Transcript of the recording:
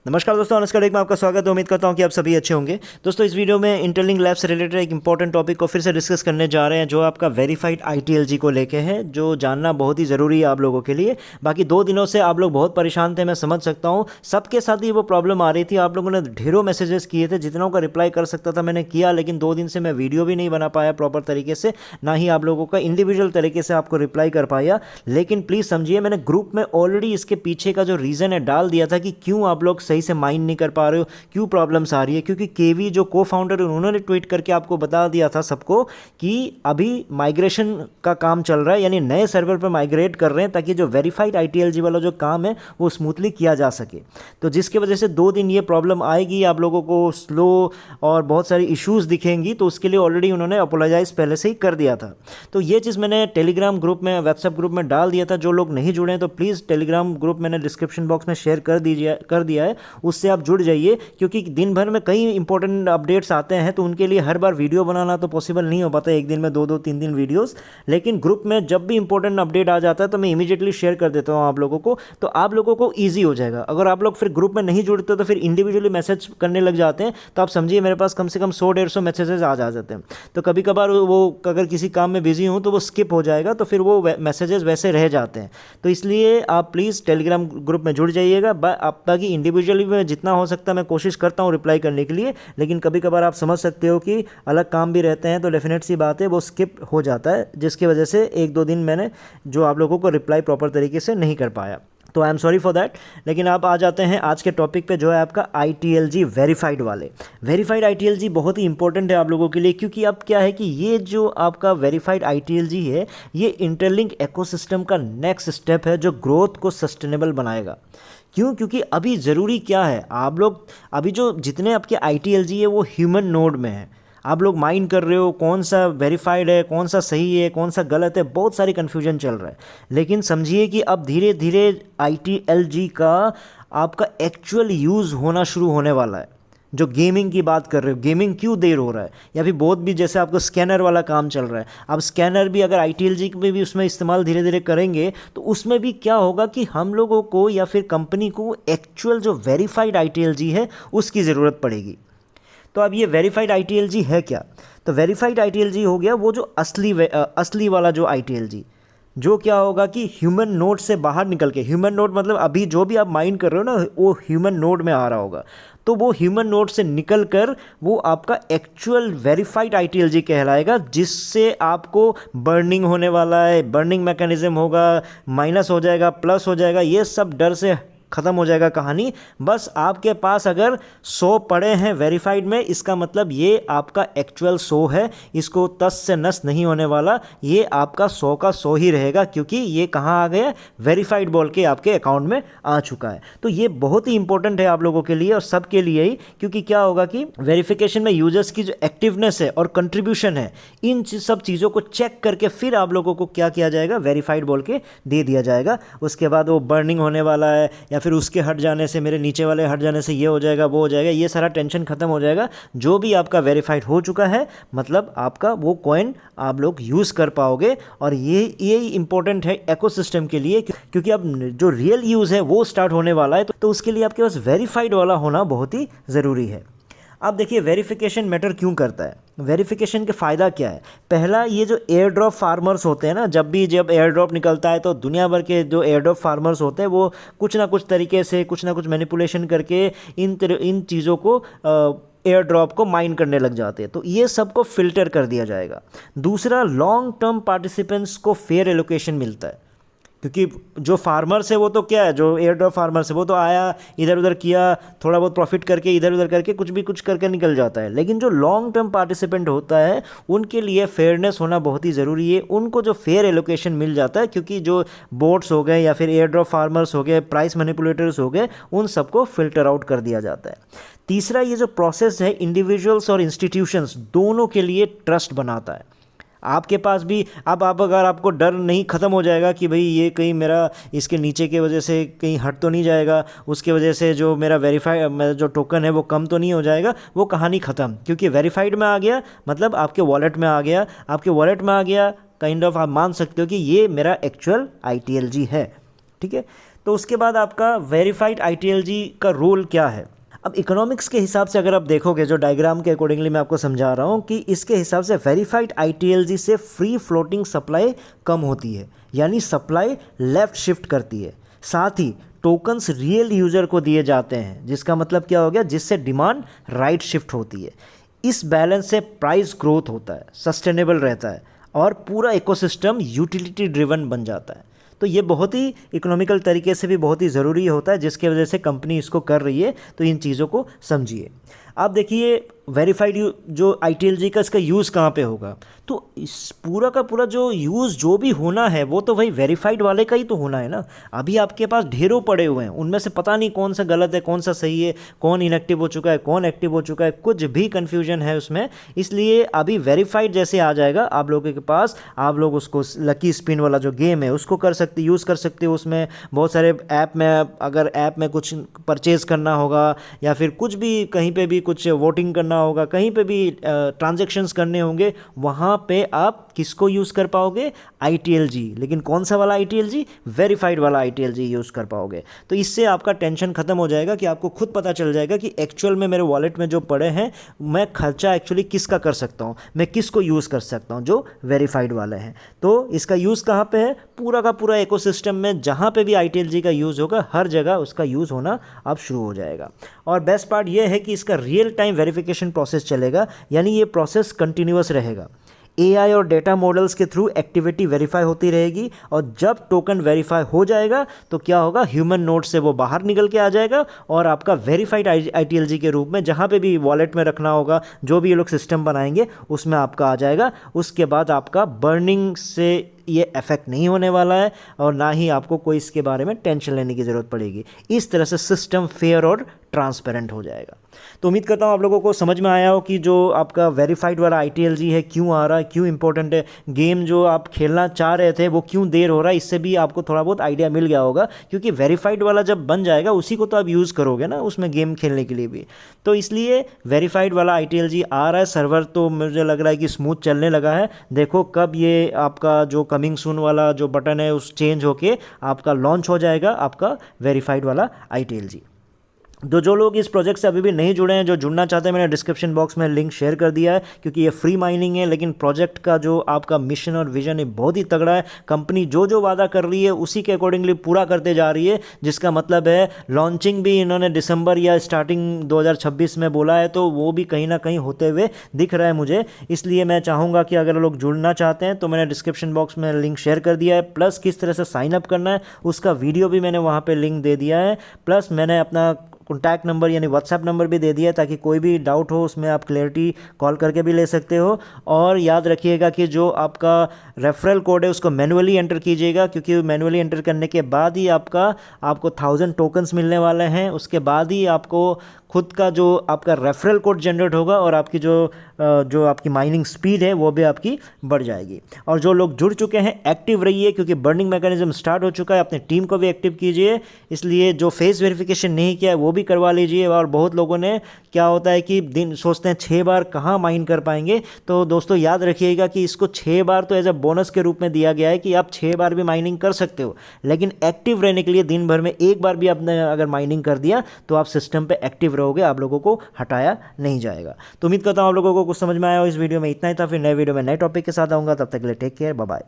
नमस्कार दोस्तों, अनुष्का एक में आपका स्वागत है। उम्मीद करता हूं कि आप सभी अच्छे होंगे। दोस्तों, इस वीडियो में इंटरलिंक लैब से रिलेटेड एक इंपॉर्टेंट टॉपिक को फिर से डिस्कस करने जा रहे हैं, जो आपका वेरीफाइड आईटीएलजी को लेके है, जो जानना बहुत ही ज़रूरी है आप लोगों के लिए। बाकी 2 दिनों से आप लोग बहुत परेशान थे, मैं समझ सकता हूँ। सबके साथ ही वो प्रॉब्लम आ रही थी। आप लोगों ने ढेरों मैसेजेस किए थे, जितनों का रिप्लाई कर सकता था मैंने किया, लेकिन 2 दिन से मैं वीडियो भी नहीं बना पाया प्रॉपर तरीके से, ना ही आप लोगों का इंडिविजुअल तरीके से आपको रिप्लाई कर पाया। लेकिन प्लीज़ समझिए, मैंने ग्रुप में ऑलरेडी इसके पीछे का जो रीज़न है डाल दिया था कि क्यों आप लोग सही से माइंड नहीं कर पा रहे हो, क्यों प्रॉब्लम्स आ रही है। क्योंकि केवी जो को फाउंडर है, उन्होंने ट्वीट करके आपको बता दिया था सबको कि अभी माइग्रेशन का काम चल रहा है, यानी नए सर्वर पर माइग्रेट कर रहे हैं, ताकि जो वेरीफाइड आईटीएलजी वाला जो काम है वो स्मूथली किया जा सके। तो जिसकी वजह से 2 दिन ये प्रॉब्लम आएगी, आप लोगों को स्लो और बहुत सारी इश्यूज़ दिखेंगी। तो उसके लिए ऑलरेडी उन्होंने अपोलोजाइज़ पहले से ही कर दिया था। तो ये चीज़ मैंने टेलीग्राम ग्रुप में, व्हाट्सएप ग्रुप में डाल दिया था। जो लोग नहीं जुड़े हैं तो प्लीज़ टेलीग्राम ग्रुप मैंने डिस्क्रिप्शन बॉक्स में शेयर कर दिया है, उससे आप जुड़ जाइए। क्योंकि दिन भर में कई इंपॉर्टेंट अपडेट्स आते हैं, तो उनके लिए हर बार वीडियो बनाना तो पॉसिबल नहीं हो पाता, एक दिन में 2-2 3-3 वीडियोस। लेकिन ग्रुप में जब भी इंपॉर्टेंट अपडेट आ जाता है तो मैं इमीडिएटली शेयर कर देता हूँ आप लोगों को, तो आप लोगों को ईजी हो जाएगा। अगर आप लोग फिर ग्रुप में नहीं जुड़ते तो फिर इंडिविजुअली मैसेज करने लग जाते हैं, तो आप समझिए मेरे पास कम से कम 100-150 मैसेजेस आ जाते हैं। तो कभी कभार वो अगर किसी काम में बिजी हूँ तो वो स्किप हो जाएगा, तो फिर वो मैसेजेस वैसे रह जाते हैं। तो इसलिए आप प्लीज़ टेलीग्राम ग्रुप में जुड़ जाइएगा। ताकि इंडिविजुअली में जितना हो सकता है मैं कोशिश करता हूँ रिप्लाई करने के लिए, लेकिन कभी कभार आप समझ सकते हो कि अलग काम भी रहते हैं, तो डेफिनेट सी बात है वो स्किप हो जाता है, जिसकी वजह से 1-2 दिन मैंने जो आप लोगों को रिप्लाई प्रॉपर तरीके से नहीं कर पाया। तो I am sorry for that. लेकिन आप आ जाते हैं आज के टॉपिक पे, जो है आपका आईटीएलजी वेरीफाइड वाले। वेरीफाइड आईटीएलजी बहुत ही इंपॉर्टेंट है आप लोगों के लिए, क्योंकि अब क्या है कि ये जो आपका वेरीफाइड आईटीएलजी है, ये इंटरलिंक इकोसिस्टम का नेक्स्ट स्टेप है, जो ग्रोथ को सस्टेनेबल बनाएगा। क्यों? क्योंकि अभी ज़रूरी क्या है, आप लोग अभी जो जितने आपके आईटीएलजी है वो ह्यूमन नोड में है। आप लोग माइंड कर रहे हो कौन सा वेरीफाइड है, कौन सा सही है, कौन सा गलत है, बहुत सारी कन्फ्यूजन चल रहा है। लेकिन समझिए कि अब धीरे धीरे आईटीएलजी का आपका एक्चुअल यूज़ होना शुरू होने वाला है। जो गेमिंग की बात कर रहे हो, गेमिंग क्यों देर हो रहा है, या फिर बहुत भी जैसे आपको स्कैनर वाला काम चल रहा है, अब स्कैनर भी अगर आईटीएलजी में भी उसमें इस्तेमाल धीरे धीरे करेंगे, तो उसमें भी क्या होगा कि हम लोगों को या फिर कंपनी को एक्चुअल जो वेरीफाइड आईटीएलजी है उसकी ज़रूरत पड़ेगी। तो अब ये वेरीफाइड आईटीएलजी है क्या? तो वेरीफाइड आईटीएलजी हो गया वो जो असली वाला जो आईटीएलजी, जो क्या होगा कि ह्यूमन नोड से बाहर निकल के, ह्यूमन नोड मतलब अभी जो भी आप माइंड कर रहे हो ना, वो ह्यूमन नोड में आ रहा होगा। तो वो ह्यूमन नोड से निकल कर वो आपका एक्चुअल वेरीफाइड आईटीएलजी कहलाएगा, जिससे आपको बर्निंग होने वाला है, बर्निंग मैकेनिज्म होगा, माइनस हो जाएगा, प्लस हो जाएगा, ये सब डर से ख़त्म हो जाएगा कहानी। बस आपके पास अगर 100 पड़े हैं वेरीफाइड में, इसका मतलब ये आपका एक्चुअल 100 है, इसको तस से नस नहीं होने वाला, ये आपका 100 का 100 ही रहेगा, क्योंकि ये कहाँ आ गया, वेरीफाइड बोल के आपके अकाउंट में आ चुका है। तो ये बहुत ही इंपॉर्टेंट है आप लोगों के लिए और सबके लिए ही, क्योंकि क्या होगा कि वेरिफिकेशन में यूजर्स की जो एक्टिवनेस है और कंट्रीब्यूशन है, इन सब चीज़ों को चेक करके फिर आप लोगों को क्या किया जाएगा, वेरीफाइड बोल के दे दिया जाएगा। उसके बाद वो बर्निंग होने वाला है, या फिर उसके हट जाने से, मेरे नीचे वाले हट जाने से ये हो जाएगा, वो हो जाएगा, ये सारा टेंशन खत्म हो जाएगा। जो भी आपका वेरीफाइड हो चुका है, मतलब आपका वो कॉइन आप लोग यूज़ कर पाओगे। और ये इंपॉर्टेंट है इकोसिस्टम के लिए, क्योंकि अब जो रियल यूज़ है वो स्टार्ट होने वाला है, तो उसके लिए आपके पास वेरीफाइड वाला होना बहुत ही ज़रूरी है। अब देखिए वेरिफिकेशन मैटर क्यों करता है, वेरिफिकेशन के फ़ायदा क्या है। पहला, ये जो एयर ड्रॉप फार्मर्स होते हैं ना, जब एयर ड्रॉप निकलता है तो दुनिया भर के जो एयर ड्रॉप फार्मर्स होते हैं वो कुछ ना कुछ तरीके से, कुछ ना कुछ मैनिपुलेशन करके इन चीज़ों को एयर ड्रॉप को माइन करने लग जाते हैं। तो ये सबको फिल्टर कर दिया जाएगा। दूसरा, लॉन्ग टर्म पार्टिसिपेंट्स को फेयर एलोकेशन मिलता है, क्योंकि जो फार्मर्स है वो तो क्या है, जो एयर ड्रॉप फार्मर्स है वो तो आया, इधर उधर किया, थोड़ा बहुत प्रॉफिट करके इधर उधर करके कुछ करके निकल जाता है। लेकिन जो लॉन्ग टर्म पार्टिसिपेंट होता है उनके लिए फेयरनेस होना बहुत ही ज़रूरी है। उनको जो फेयर एलोकेशन मिल जाता है, क्योंकि जो बोट्स हो गए या फिर एयर ड्रॉप फार्मर्स हो गए, प्राइस मैनिपुलेटर्स हो गए, उन सबको फिल्टर आउट कर दिया जाता है। तीसरा, ये जो प्रोसेस है इंडिविजुअल्स और इंस्टीट्यूशंस दोनों के लिए ट्रस्ट बनाता है। आपके पास भी अब आप अगर आपको डर नहीं ख़त्म हो जाएगा कि भाई ये कहीं मेरा इसके नीचे के वजह से कहीं हट तो नहीं जाएगा, उसके वजह से जो मेरा मेरा जो टोकन है वो कम तो नहीं हो जाएगा, वो कहानी ख़त्म। क्योंकि वेरीफाइड में आ गया मतलब आपके वॉलेट में आ गया, काइंड ऑफ आप मान सकते हो कि ये मेरा एक्चुअल आईटीएलजी है। ठीक है। तो उसके बाद आपका वेरीफाइड आईटीएलजी का रोल क्या है। अब इकोनॉमिक्स के हिसाब से अगर आप देखोगे, जो डायग्राम के अकॉर्डिंगली मैं आपको समझा रहा हूँ, कि इसके हिसाब से वेरीफाइड आईटीएलजी से फ्री फ्लोटिंग सप्लाई कम होती है, यानी सप्लाई लेफ्ट शिफ्ट करती है। साथ ही टोकन्स रियल यूज़र को दिए जाते हैं, जिसका मतलब क्या हो गया, जिससे डिमांड राइट शिफ्ट होती है। इस बैलेंस से प्राइस ग्रोथ होता है, सस्टेनेबल रहता है और पूरा इकोसिस्टम यूटिलिटी ड्रिवन बन जाता है। तो ये बहुत ही इकोनॉमिकल तरीके से भी बहुत ही ज़रूरी होता है, जिसके वजह से कंपनी इसको कर रही है। तो इन चीज़ों को समझिए। आप देखिए वेरीफाइड जो आईटीएलजी का इसका यूज़ कहाँ पे होगा, तो इस पूरा का पूरा जो यूज़ जो भी होना है वो तो भाई वेरीफाइड वाले का ही तो होना है ना। अभी आपके पास ढेरों पड़े हुए हैं, उनमें से पता नहीं कौन सा गलत है, कौन सा सही है, कौन इनएक्टिव हो चुका है, कौन एक्टिव हो चुका है, कुछ भी कन्फ्यूजन है उसमें। इसलिए अभी वेरीफाइड जैसे आ जाएगा आप लोगों के पास, आप लोग उसको लकी स्पिन वाला जो गेम है उसको कर सकते, यूज़ कर सकते हो। उसमें बहुत सारे ऐप में, अगर ऐप में कुछ परचेज़ करना होगा या फिर कुछ भी कहीं पे भी कुछ वोटिंग करना होगा, कहीं पे भी ट्रांजैक्शंस करने होंगे, वहाँ पे आप किसको यूज़ कर पाओगे, आईटीएलजी। लेकिन कौन सा वाला आईटीएलजी, वेरीफाइड वाला आईटीएलजी यूज़ कर पाओगे। तो इससे आपका टेंशन खत्म हो जाएगा कि आपको खुद पता चल जाएगा कि एक्चुअल में मेरे वॉलेट में जो पड़े हैं मैं खर्चा एक्चुअली किसका कर सकता हूँ, मैं किसको यूज़ कर सकता हूँ, जो वेरीफाइड वाले हैं। तो इसका यूज़ कहाँ पे है, पूरा का पूरा इकोसिस्टम में जहाँ पे भी आईटीएलजी का यूज़ होगा हर जगह उसका यूज़ होना अब शुरू हो जाएगा। और बेस्ट पार्ट ये है कि इसका रियल टाइम वेरिफिकेशन प्रोसेस चलेगा, यानी ये प्रोसेस कंटिन्यूअस रहेगा। एआई और डेटा मॉडल्स के थ्रू एक्टिविटी वेरीफाई होती रहेगी, और जब टोकन वेरीफाई हो जाएगा तो क्या होगा, ह्यूमन नोड से वो बाहर निकल के आ जाएगा और आपका वेरीफाइड आईटीएलजी के रूप में जहाँ पे भी वॉलेट में रखना होगा, जो भी ये लोग सिस्टम बनाएंगे उसमें आपका आ जाएगा। उसके बाद आपका बर्निंग से ये इफेक्ट नहीं होने वाला है और ना ही आपको कोई इसके बारे में टेंशन लेने की ज़रूरत पड़ेगी। इस तरह से सिस्टम फेयर और ट्रांसपेरेंट हो जाएगा। तो उम्मीद करता हूँ आप लोगों को समझ में आया हो कि जो आपका वेरीफाइड वाला आईटीएलजी है क्यों आ रहा है, क्यों इंपॉर्टेंट है, गेम जो आप खेलना चाह रहे थे वो क्यों देर हो रहा है, इससे भी आपको थोड़ा बहुत आइडिया मिल गया होगा। क्योंकि वेरीफाइड वाला जब बन जाएगा उसी को तो आप यूज़ करोगे ना उसमें गेम खेलने के लिए भी। तो इसलिए वेरीफाइड वाला आईटीएलजी आ रहा है। सर्वर तो मुझे लग रहा है कि स्मूथ चलने लगा है। देखो कब ये आपका जो कमिंग सून वाला जो बटन है उस चेंज होके आपका लॉन्च हो जाएगा आपका वेरीफाइड वाला आईटीएलजी। जो लोग इस प्रोजेक्ट से अभी भी नहीं जुड़े हैं, जो जुड़ना चाहते हैं, मैंने डिस्क्रिप्शन बॉक्स में लिंक शेयर कर दिया है। क्योंकि ये फ्री माइनिंग है, लेकिन प्रोजेक्ट का जो आपका मिशन और विजन है बहुत ही तगड़ा है। कंपनी जो वादा कर रही है उसी के अकॉर्डिंगली पूरा करते जा रही है, जिसका मतलब है लॉन्चिंग भी इन्होंने दिसंबर या स्टार्टिंग 2026 में बोला है, तो वो भी कहीं ना कहीं होते हुए दिख रहा है मुझे। इसलिए मैं चाहूँगा कि अगर लोग जुड़ना चाहते हैं तो मैंने डिस्क्रिप्शन बॉक्स में लिंक शेयर कर दिया है। प्लस किस तरह से साइन अप करना है उसका वीडियो भी मैंने वहाँ पर लिंक दे दिया है। प्लस मैंने अपना कॉन्टैक्ट नंबर यानी व्हाट्सएप नंबर भी दे दिया है, ताकि कोई भी डाउट हो उसमें आप क्लैरिटी कॉल करके भी ले सकते हो। और याद रखिएगा कि जो आपका रेफरल कोड है उसको मैन्युअली एंटर कीजिएगा, क्योंकि मैन्युअली एंटर करने के बाद ही आपको 1000 टोकन्स मिलने वाले हैं। उसके बाद ही आपको खुद का जो आपका रेफरल कोड जनरेट होगा और आपकी जो आपकी माइनिंग स्पीड है वो भी आपकी बढ़ जाएगी। और जो लोग जुड़ चुके हैं एक्टिव रहिए, क्योंकि बर्निंग मैकेनिज्म स्टार्ट हो चुका है। अपने टीम को भी एक्टिव कीजिए। इसलिए जो फेस वेरिफिकेशन नहीं किया है वो भी करवा लीजिए। और बहुत लोगों ने क्या होता है कि दिन सोचते हैं 6 बार कहाँ माइन कर पाएंगे। तो दोस्तों याद रखिएगा कि इसको 6 बार तो एज अ बोनस के रूप में दिया गया है कि आप 6 बार भी माइनिंग कर सकते हो, लेकिन एक्टिव रहने के लिए दिन भर में एक बार भी आपने अगर माइनिंग कर दिया तो आप सिस्टम पे एक्टिव रहोगे, आप लोगों को हटाया नहीं जाएगा। तो उम्मीद करता हूँ आप लोगों को कुछ समझ में आया हो। इस वीडियो में इतना ही था। फिर नए वीडियो में नए टॉपिक के साथ आऊँगा। तब तक के लिए टेक केयर, बाय बाय।